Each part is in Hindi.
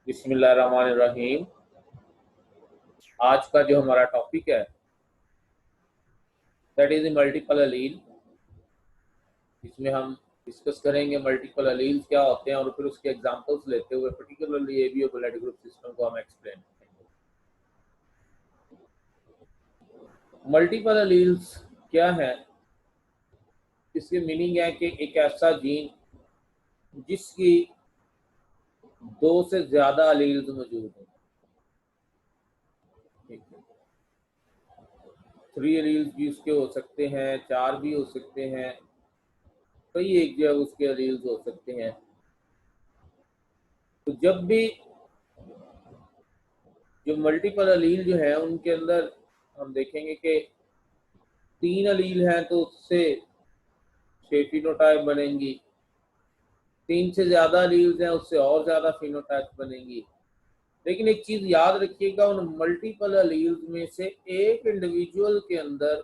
बिस्मिल्लाहिर्रहमानिर्रहीम। आज का जो हमारा टॉपिक है दैट इज मल्टीपल अलील। इसमें हम डिस्कस करेंगे मल्टीपल अलील क्या होते हैं और फिर उसके एग्जांपल्स लेते हुए particularly ABO blood group system को हम एक्सप्लेन करेंगे। मल्टीपल अलील्स क्या है? इसकी मीनिंग है कि एक ऐसा जीन जिसकी दो से ज्यादा अलील्स मौजूद हैं। ठीक है, 3 अलील्स भी उसके हो सकते हैं, 4 भी हो सकते हैं, कई एक जो है उसके अलील्स हो सकते हैं। तो जब भी जो मल्टीपल अलील जो है उनके अंदर हम देखेंगे कि 3 अलील हैं तो उससे 6 फिनोटाइप बनेंगी, 3 से ज्यादा अलील्स हैं उससे और ज्यादा फिनोटाइप बनेंगी। लेकिन एक चीज याद रखिएगा, उन मल्टीपल अलील्स में से एक इंडिविजुअल के अंदर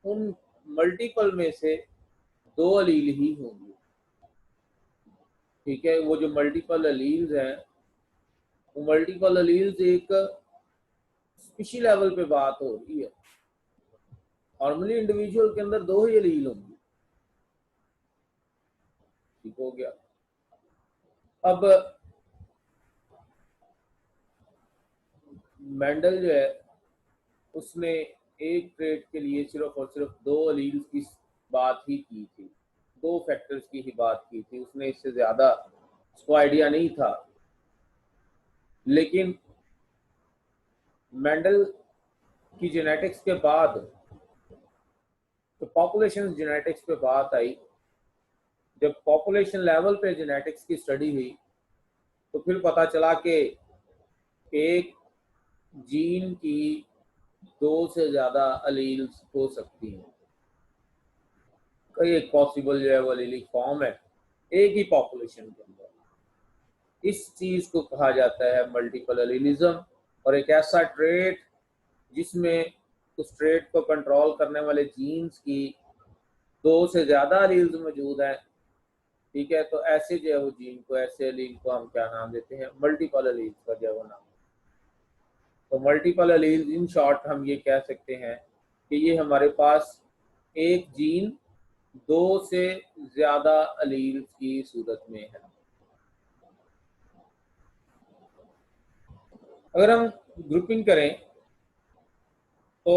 उन मल्टीपल में से 2 अलील ही होंगे। ठीक है, वो जो मल्टीपल अलील्स हैं वो मल्टीपल अलील्स एक स्पीशी लेवल पे बात हो रही है। नॉर्मली इंडिविजुअल के अंदर 2 ही अलील होंगे। ठीक हो गया। अब मेंडल जो है उसने एक ट्रेड के लिए सिर्फ और सिर्फ 2 अलील्स की बात ही की थी, 2 फैक्टर्स की ही बात की थी, उसने इससे ज्यादा उसको आइडिया नहीं था। लेकिन मेंडल की जेनेटिक्स के बाद तो पॉपुलेशन जेनेटिक्स पे बात आई। जब पॉपुलेशन लेवल पे जेनेटिक्स की स्टडी हुई तो फिर पता चला कि एक जीन की 2 से ज्यादा अलील्स हो सकती हैं। कई एक पॉसिबल जो है वो अलीलिक फॉर्म है एक ही पॉपुलेशन के अंदर। इस चीज को कहा जाता है मल्टीपल अलीलिज्म, और एक ऐसा ट्रेट जिसमें उस ट्रेट को कंट्रोल करने वाले जीन्स की 2 से ज्यादा अलील्स मौजूद हैं। ठीक है, तो ऐसे जो है वो जीन को, ऐसे अलील को हम क्या नाम देते हैं? मल्टीपल अलील्स का जो है वो नाम। तो मल्टीपल अलील्स इन शॉर्ट हम ये कह सकते हैं कि ये हमारे पास एक जीन 2 से ज्यादा अलील्स की सूरत में है। अगर हम ग्रुपिंग करें तो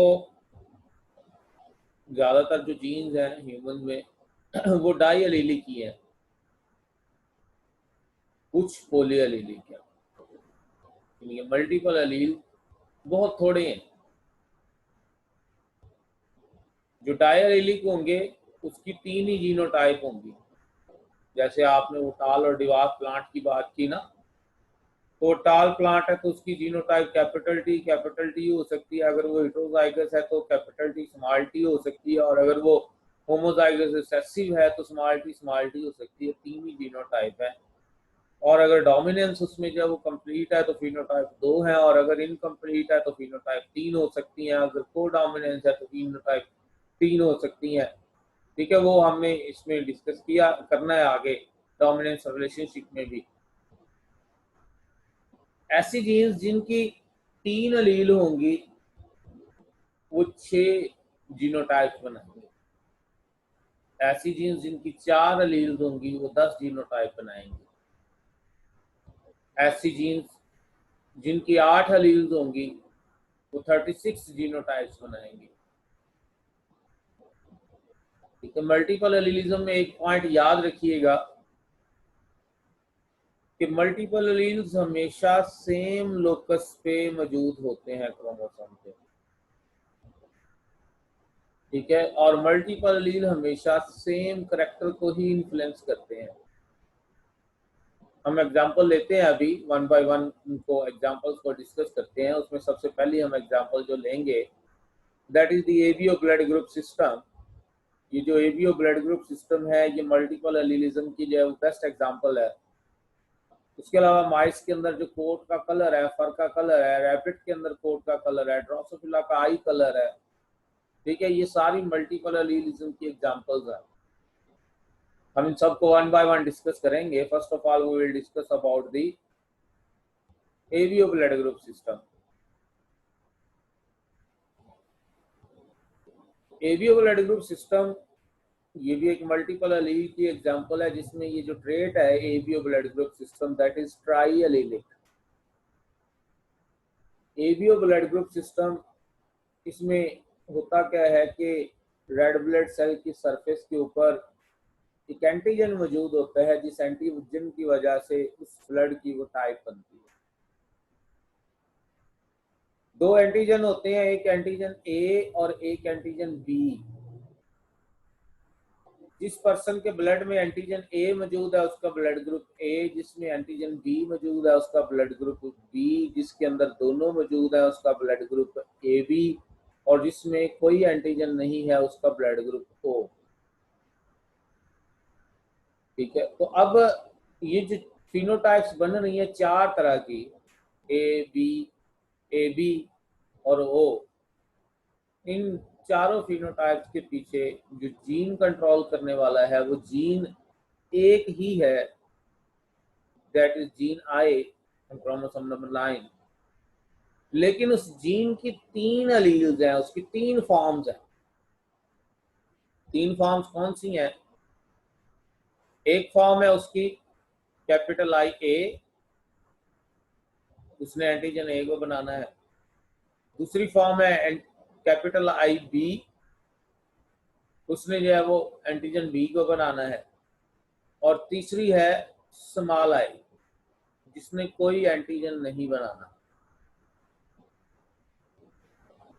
ज्यादातर जो जीन्स हैं ह्यूमन में वो डाई अलीलिक ही हैं, कुछ पोली अलीलिक है। मल्टीपल अलील बहुत थोड़े हैं। जो डाई अलीलिक होंगे उसकी 3 ही जीनोटाइप होंगी। जैसे आपने वो टाल और डिवाक प्लांट की बात की ना, तो टाल प्लांट है तो उसकी जीनोटाइप कैपिटल टी हो सकती है। अगर वो हेटेरोजाइगस है तो कैपिटल टी स्मॉल टी हो सकती है, और अगर वो होमोजाइगस रिसेसिव है तो स्मॉल टी हो सकती है। 3 ही जीनोटाइप है। और अगर डोमिनेंस उसमें जब वो कंप्लीट है तो फिनोटाइप 2 है, और अगर इनकम्प्लीट है तो फिनोटाइप 3 हो सकती हैं। अगर को डोमिनेंस है तो फिनोटाइप 3 हो सकती हैं। ठीक है, वो हमने इसमें डिस्कस किया, करना है आगे डोमिनेंस रिलेशनशिप में भी। ऐसी जीन्स जिनकी 3 अलील होंगी वो 6 जीनोटाइप बनाएंगे। ऐसी जीन्स जिनकी 4 अलील होंगी वो 10 जीनोटाइप बनाएंगे। ऐसी जीन्स जिनकी 8 अलील होंगी वो 36 जीनोटाइप्स बनाएंगे। ठीक है, मल्टीपल अलीलिज्म में एक पॉइंट याद रखिएगा कि मल्टीपल अलील्स हमेशा सेम लोकस पे मौजूद होते हैं क्रोमोसोम पे। ठीक है, और मल्टीपल अलील हमेशा सेम करेक्टर को ही इन्फ्लुएंस करते हैं। हम एग्जांपल लेते हैं, अभी वन बाय वन उनको एग्जांपल्स को डिस्कस करते हैं। उसमें सबसे पहले हम एग्जांपल जो लेंगे that is the ABO blood group system. ये जो एबीओ ब्लड ग्रुप सिस्टम है ये मल्टीपल अलीलिज्म की जो बेस्ट एग्जांपल है। उसके अलावा माइस के अंदर जो कोट का कलर है, फर का कलर है, रैबिट के अंदर कोट का कलर है, ड्रोसोफिला का आई कलर है। ठीक है, ये सारी मल्टीपल अलीलिज्म की एग्जांपल्स हैं। हम इन सबको वन बाय वन डिस्कस करेंगे। First of all we will discuss about the ABO blood group system. ABO blood group system ये भी एक मल्टीपल एलील की एग्जांपल है, जिसमें ये जो ट्रेट है ABO blood group system that is triallelic. ABO blood group system, इसमें होता क्या है कि रेड ब्लड सेल की सरफेस के ऊपर एक एंटीजन मौजूद होता है, जिस एंटीजन की वजह से उस ब्लड की वो टाइप बनती है। दो एंटीजन होते हैं, एक एंटीजन ए और एक एंटीजन बी। जिस पर्सन के ब्लड में एंटीजन ए मौजूद है उसका ब्लड ग्रुप ए, जिसमें एंटीजन बी मौजूद है उसका ब्लड ग्रुप बी, जिसके अंदर दोनों मौजूद है उसका ब्लड ग्रुप ए बी, और जिसमें कोई एंटीजन नहीं है उसका ब्लड ग्रुप ओ। ठीक है, तो अब ये जो फिनोटाइप्स बन रही है चार तरह की, ए बी और ओ, इन चारों फिनोटाइप्स के पीछे जो जीन कंट्रोल करने वाला है वो जीन एक ही है, that is gene I, chromosome number 9। लेकिन उस जीन की तीन एलील्स हैं, उसकी तीन फॉर्म्स हैं। तीन फॉर्म्स कौन सी हैं? एक फॉर्म है उसकी कैपिटल आई ए, उसने एंटीजन ए को बनाना है। दूसरी फॉर्म है कैपिटल आई बी, उसने जो है वो एंटीजन बी को बनाना है। और तीसरी है स्मॉल आई, जिसने कोई एंटीजन नहीं बनाना।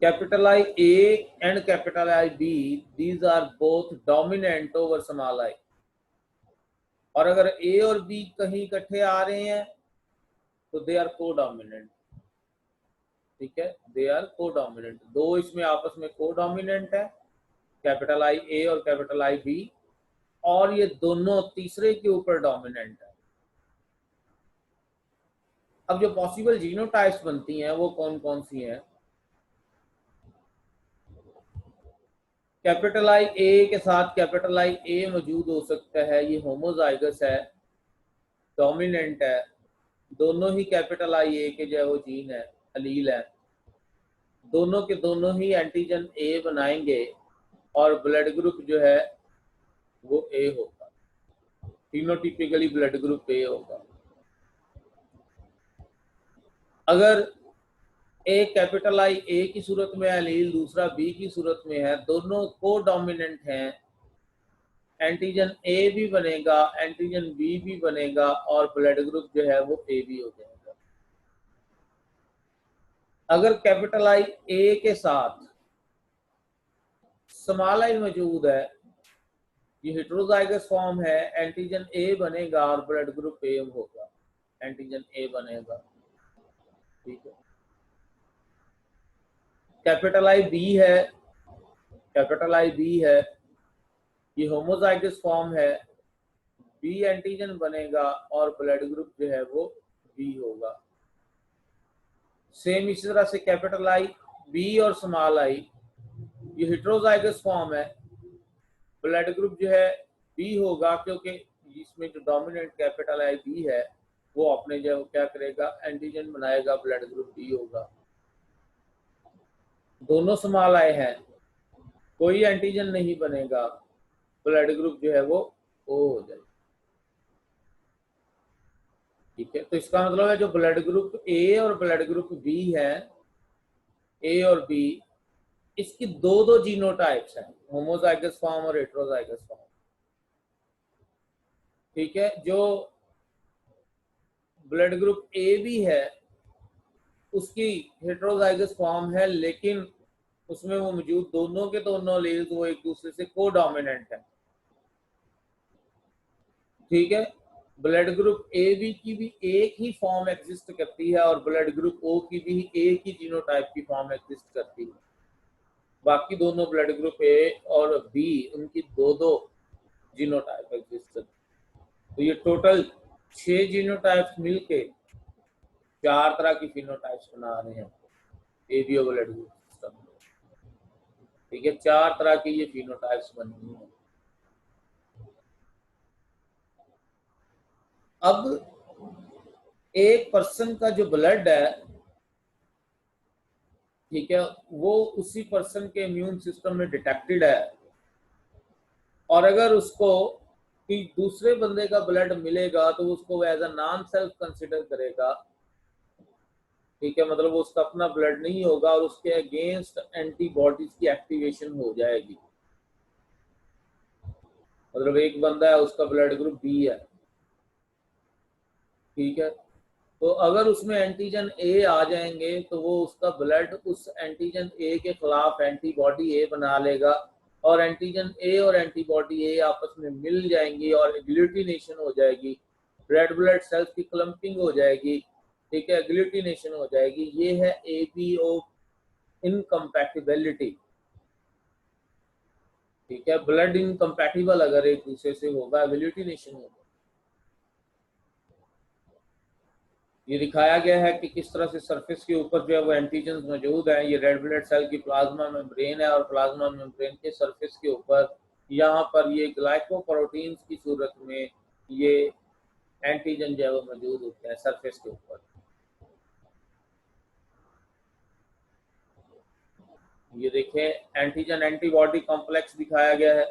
Capital I A and capital I B, these are both dominant over small I. और अगर ए और बी कहीं इकट्ठे आ रहे हैं तो दे आर को डोमिनेंट। ठीक है, दे आर को डोमिनेंट, दो इसमें आपस में को डोमिनेंट है, कैपिटल आई ए और कैपिटल आई बी, और ये दोनों तीसरे के ऊपर डोमिनेंट है। अब जो पॉसिबल जीनोटाइप्स बनती हैं वो कौन कौन सी हैं? कैपिटल आई ए के साथ कैपिटल आई ए मौजूद हो सकता है, ये होमोजाइगस है, डोमिनेंट है, दोनों ही कैपिटल आई ए के जो है वो जीन है, अलील है, दोनों के दोनों ही एंटीजन ए बनाएंगे और ब्लड ग्रुप जो है वो ए होगा, फिनोटिपिकली ब्लड ग्रुप ए होगा। अगर एक कैपिटल आई ए की सूरत में एलील, दूसरा बी की सूरत में है, दोनों को डोमिनेंट हैं, एंटीजन ए भी बनेगा, एंटीजन बी भी बनेगा, और ब्लड ग्रुप जो है वो ए भी हो जाएगा। अगर कैपिटल आई ए के साथ स्मॉल आई मौजूद है, ये हेटेरोजाइगस फॉर्म है, एंटीजन ए बनेगा और ब्लड ग्रुप ए होगा, एंटीजन ए बनेगा। ठीक है, कैपिटल आई बी है, कैपिटल आई बी है, ये होमोजाइगस फॉर्म है, बी एंटीजन बनेगा और ब्लड ग्रुप जो है वो बी होगा। सेम इसी तरह से कैपिटल आई बी और स्मॉल आई, ये हेटेरोजाइगस फॉर्म है, ब्लड ग्रुप जो है बी होगा, क्योंकि इसमें जो डोमिनेंट कैपिटल आई बी है वो अपने जो क्या करेगा, एंटीजन बनाएगा, ब्लड ग्रुप बी होगा। दोनों स्मॉल आई हैं, कोई एंटीजन नहीं बनेगा, ब्लड ग्रुप जो है वो ओ हो जाएगा। ठीक है, तो इसका मतलब है जो ब्लड ग्रुप ए और ब्लड ग्रुप बी है, ए और बी, इसकी दो दो जीनोटाइप्स हैं, होमोजाइगस फॉर्म और हेटेरोजाइगस फॉर्म। ठीक है, जो ब्लड ग्रुप ए भी है उसकी हेटेरोजाइगस फॉर्म है, लेकिन उसमें वो मौजूद दोनों के दोनों एलील्स वो एक दूसरे से को डोमिनेंट है। ठीक है, ब्लड ग्रुप ए बी की भी एक ही फॉर्म एग्जिस्ट करती है और ब्लड ग्रुप ओ की भी एक ही जीनोटाइप की फॉर्म एग्जिस्ट करती है। बाकी दोनों ब्लड ग्रुप ए और बी, उनकी दो दो जीनोटाइप एग्जिस्ट करती है। तो ये टोटल 6 जीनोटाइप्स मिलके 4 तरह की फिनोटाइप्स बना रहे हैं एवीओ ब्लड ग्रुप सिस्टम। ठीक है, 4 तरह की ये फिनोटाइप्स बनी है। अब एक पर्सन का जो ब्लड है, ठीक है, वो उसी पर्सन के इम्यून सिस्टम में डिटेक्टेड है, और अगर उसको कि दूसरे बंदे का ब्लड मिलेगा तो उसको as a non self consider करेगा, ठीक है, मतलब उसका अपना ब्लड नहीं होगा और उसके अगेंस्ट एंटीबॉडीज की एक्टिवेशन हो जाएगी। मतलब एक बंदा है, उसका ब्लड ग्रुप बी है, ठीक है, तो अगर उसमें एंटीजन ए आ जाएंगे तो वो उसका ब्लड उस एंटीजन ए के खिलाफ एंटीबॉडी ए बना लेगा, और एंटीजन ए और एंटीबॉडी ए आपस में मिल जाएंगी और ग्लूटिनेशन हो जाएगी, रेड ब्लड सेल्स की क्लम्पिंग हो जाएगी, ठीक है, ग्लूटिनेशन हो जाएगी। ये है एबीओ इनकम्पैटिबिलिटी, ठीक है, ब्लड इनकम्पैटिबल अगर एक दूसरे से होगा, ग्लूटिनेशन होगा। ये दिखाया गया है कि किस तरह से सरफेस के ऊपर जो है वो एंटीजन मौजूद है। ये रेड ब्लड सेल की प्लाज्मा मेम्ब्रेन है, और प्लाज्मा मेम्ब्रेन के सरफेस के ऊपर यहाँ पर ये ग्लाइकोप्रोटीन्स की सूरत में ये एंटीजन जो है वो मौजूद होते हैं सरफेस के ऊपर। ये देखें, एंटीजन एंटीबॉडी कॉम्प्लेक्स दिखाया गया है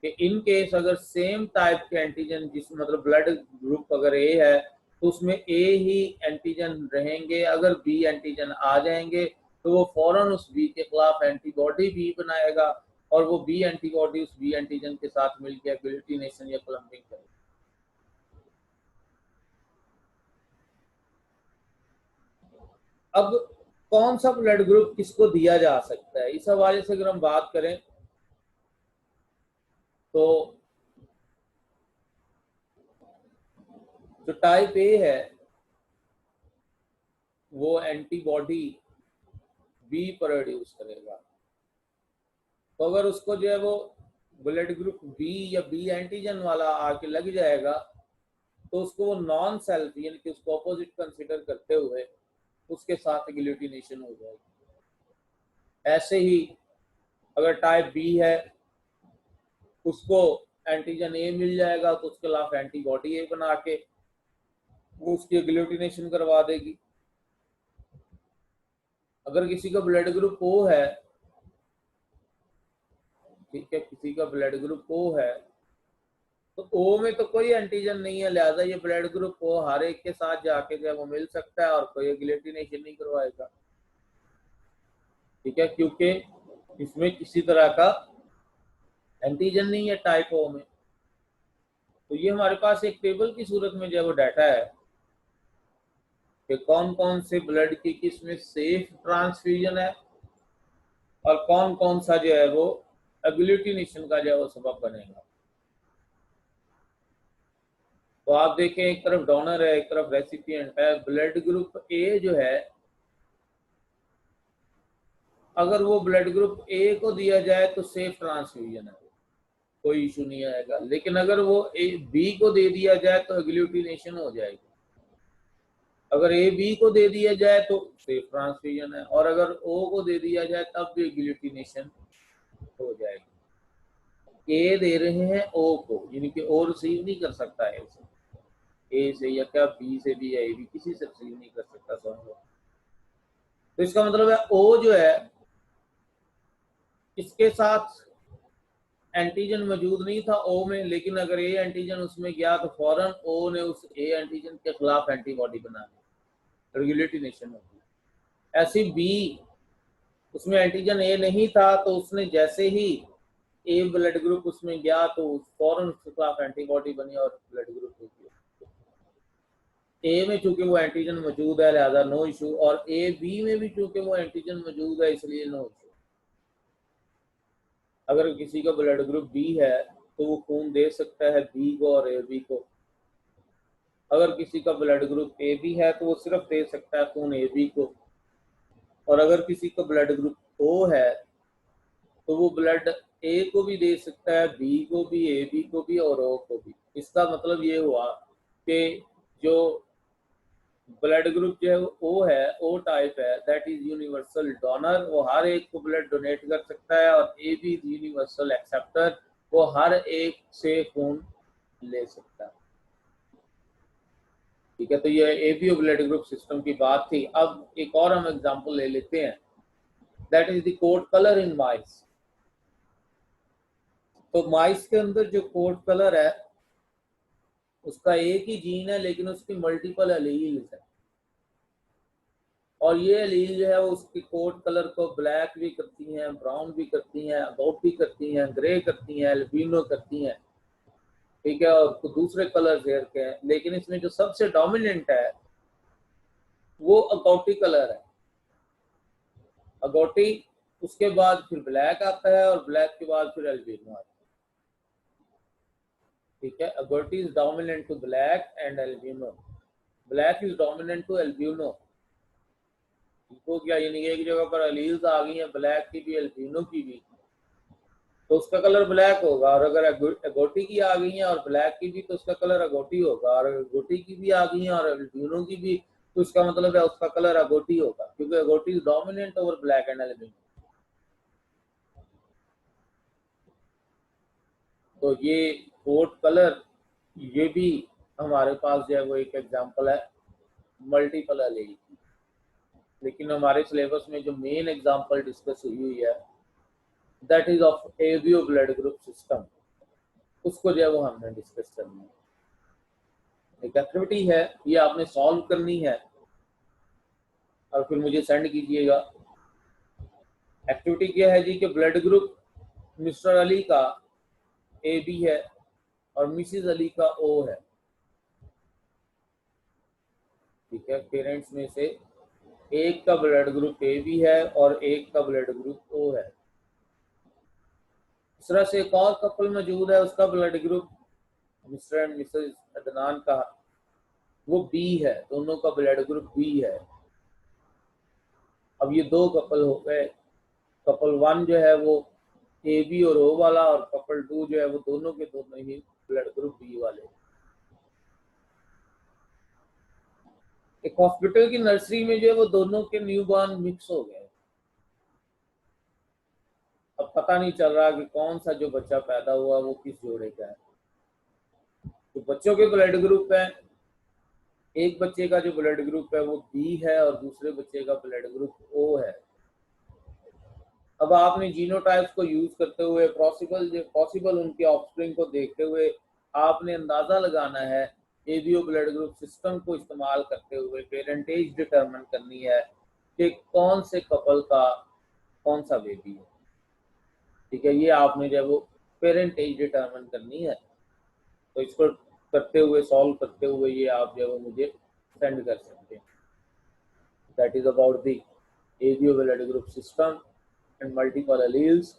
कि इन केस अगर सेम टाइप के एंटीजन, जिस मतलब ब्लड ग्रुप अगर ए है तो उसमें ए ही एंटीजन रहेंगे, अगर बी एंटीजन आ जाएंगे तो वो फौरन उस बी के खिलाफ एंटीबॉडी बी बनाएगा, और वो बी एंटीबॉडी उस बी एंटीजन के साथ मिलकर ग्लूटिनेशन या क्लम्पिंग करेगा। अब कौन सा ब्लड ग्रुप किसको दिया जा सकता है, इस हवाले से अगर हम बात करें तो जो टाइप ए है वो एंटीबॉडी बी प्रोड्यूस करेगा, तो अगर उसको जो है वो ब्लड ग्रुप बी या बी एंटीजन वाला आके लग जाएगा तो उसको वो नॉन सेल्फ यानी कि उसको अपोजिट कंसीडर करते हुए उसके साथ ग्लूटिनेशन हो जाएगी। ऐसे ही अगर टाइप बी है, उसको एंटीजन ए मिल जाएगा तो उसके खिलाफ एंटीबॉडी ए बना के वो उसकी ग्लूटिनेशन करवा देगी। अगर किसी का ब्लड ग्रुप ओ है, ठीक है, किसी का ब्लड ग्रुप ओ है तो ओ में तो कोई एंटीजन नहीं है, लिहाजा ये ब्लड ग्रुप ओ हर एक के साथ जाके जो है वो मिल सकता है और कोई ग्लूटिनेशन नहीं करवाएगा, ठीक है, क्योंकि इसमें किसी तरह का एंटीजन नहीं है टाइप ओ में। तो ये हमारे पास एक टेबल की सूरत में जो है वो डाटा है कि कौन कौन से ब्लड की किसमें सेफ ट्रांसफ्यूजन है और कौन कौन सा जो है वो एग्लूटिनेशन का जो है वो सबब बनेगा। तो आप देखें, एक तरफ डोनर है, एक तरफ रेसिपिएंट है। ब्लड ग्रुप ए जो है, अगर वो ब्लड ग्रुप ए को दिया जाए तो सेफ ट्रांसफ्यूजन है, कोई इशू नहीं आएगा, लेकिन अगर वो ए बी को दे दिया जाए तो एग्लूटिनेशन हो जाएगी। अगर ए बी को दे दिया जाए तो सेफ ट्रांसफ्यूजन है, और अगर ओ को दे दिया जाए तब भी एग्लूटिनेशन हो जाएगी। ए दे रहे हैं ओ को, यानी कि ओ रिसीव नहीं कर सकता है ए से या क्या बी से भी, या ए बी किसी से रिसीव नहीं कर सकता, समझो। तो इसका मतलब है ओ जो है इसके साथ एंटीजन मौजूद नहीं था ओ में, लेकिन अगर ए एंटीजन उसमें गया तो फौरन ओ ने उस ए एंटीजन के खिलाफ एंटीबॉडी बना दी, रेगुलेटिनेशन होगी। ऐसी बी, उसमें एंटीजन ए नहीं था तो उसने जैसे ही ए ब्लड ग्रुप उसमें गया तो फौरन उसके खिलाफ एंटीबॉडी बनी और ब्लड ग्रुप हो गया। ए में चूंकि वो एंटीजन मौजूद है लिहाजा नो इशू, और ए बी में भी चूंकि वो एंटीजन मौजूद है इसलिए नो इशू। अगर किसी का ब्लड ग्रुप बी है तो वो खून दे सकता है बी को और ए बी को। अगर किसी का ब्लड ग्रुप ए बी है तो वो सिर्फ दे सकता है खून ए बी को, और अगर किसी का ब्लड ग्रुप ओ है तो वो ब्लड ए को भी दे सकता है, बी को भी, ए बी को भी और ओ को भी। इसका मतलब ये हुआ कि जो ब्लड ग्रुप जो है ओ है, ओ टाइप है, दैट इज यूनिवर्सल डोनर, वो हर एक को ब्लड डोनेट कर सकता है, और ए बी यूनिवर्सल एक्सेप्टर, वो हर एक से खून ले सकता है। ठीक है, तो ये एबीओ ब्लड ग्रुप सिस्टम की बात थी। अब एक और हम एग्जांपल ले लेते हैं, that is the coat colour in mice. तो माइस के अंदर जो कोड कलर है उसका एक ही जीन है, लेकिन उसकी मल्टीपल एलील्स है, और ये एलील जो है वो उसकी कोड कलर को ब्लैक भी करती हैं, ब्राउन भी करती हैं, अबाउट भी करती हैं, ग्रे करती हैं, एल्बिनो करती हैं। ठीक है, और दूसरे कलर शेयर के हैं, लेकिन इसमें जो सबसे डोमिनेंट है वो अगोटी कलर है। अगोटी, उसके बाद फिर ब्लैक आता है, और ब्लैक के बाद फिर एल्बिनो आता है। ठीक है, agouti is dominant to black and albino, black is dominant to albino. इसको क्या, यानी एक जगह पर एलील्स आ गई हैं, ब्लैक की भी एल्बिनो की भी, तो उसका कलर ब्लैक होगा। और अगर अगोटी की आ गई है और ब्लैक की भी, तो उसका कलर अगोटी होगा। और अगोटी की भी आ गई है और एल्बिनो की भी, तो उसका मतलब है उसका कलर अगोटी होगा, क्योंकि agouti is dominant over black and albino. तो ये कोड कलर, ये भी हमारे पास जो है वो एक एग्जांपल है मल्टीपल एलील की। लेकिन हमारे सिलेबस में जो मेन एग्जांपल डिस्कस हुई है that is of ABO blood group system, उसको जो है वो हमने डिस्कस करना है। एक एक्टिविटी है, ये आपने सॉल्व करनी है और फिर मुझे सेंड कीजिएगा। एक्टिविटी क्या है जी, कि ब्लड ग्रुप मिस्टर अली का ए बी है और मिसिज अली का ओ है। ठीक है, पेरेंट्स में से एक का ब्लड ग्रुप ए बी है और एक का ब्लड ग्रुप ओ है। इस तरह से एक और कपल मौजूद है, उसका blood group mister and missus Adnan का वो बी है, दोनों का ब्लड ग्रुप बी है। अब ये दो कपल हो गए, कपल वन जो है वो ए बी और ओ वाला, और कपल टू जो है वो दोनों के दोनों ही ब्लड ग्रुप बी वाले। एक हॉस्पिटल की नर्सरी में जो है वो दोनों के न्यूबॉर्न मिक्स हो गए। अब पता नहीं चल रहा कि कौन सा जो बच्चा पैदा हुआ वो किस जोड़े का है। तो बच्चों के ब्लड ग्रुप है, एक बच्चे का जो ब्लड ग्रुप है वो बी है और दूसरे बच्चे का ब्लड ग्रुप ओ है। अब आपने जीनोटाइप्स को यूज करते हुए पॉसिबल उनके ऑफस्प्रिंग को देखते हुए आपने अंदाजा लगाना है, एबीओ ब्लड ग्रुप सिस्टम को इस्तेमाल करते हुए पेरेंटेज डिटरमिन करनी है कि कौन से कपल का कौन सा बेबी है। ठीक है, ये आपने जो है वो पेरेंटेज डिटरमिन करनी है। तो इसको करते हुए, सॉल्व करते हुए, ये आप जो है वो मुझे सेंड कर सकते हैं। That is about the ABO blood group system and multiple alleles.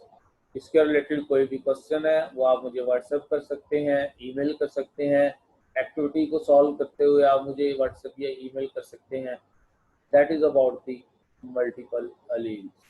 इसके रिलेटेड कोई भी क्वेश्चन है वो आप मुझे व्हाट्सएप कर सकते हैं, ईमेल कर सकते हैं। एक्टिविटी को सॉल्व करते हुए आप मुझे व्हाट्सएप या ईमेल कर सकते हैं। That is about the multiple alleles.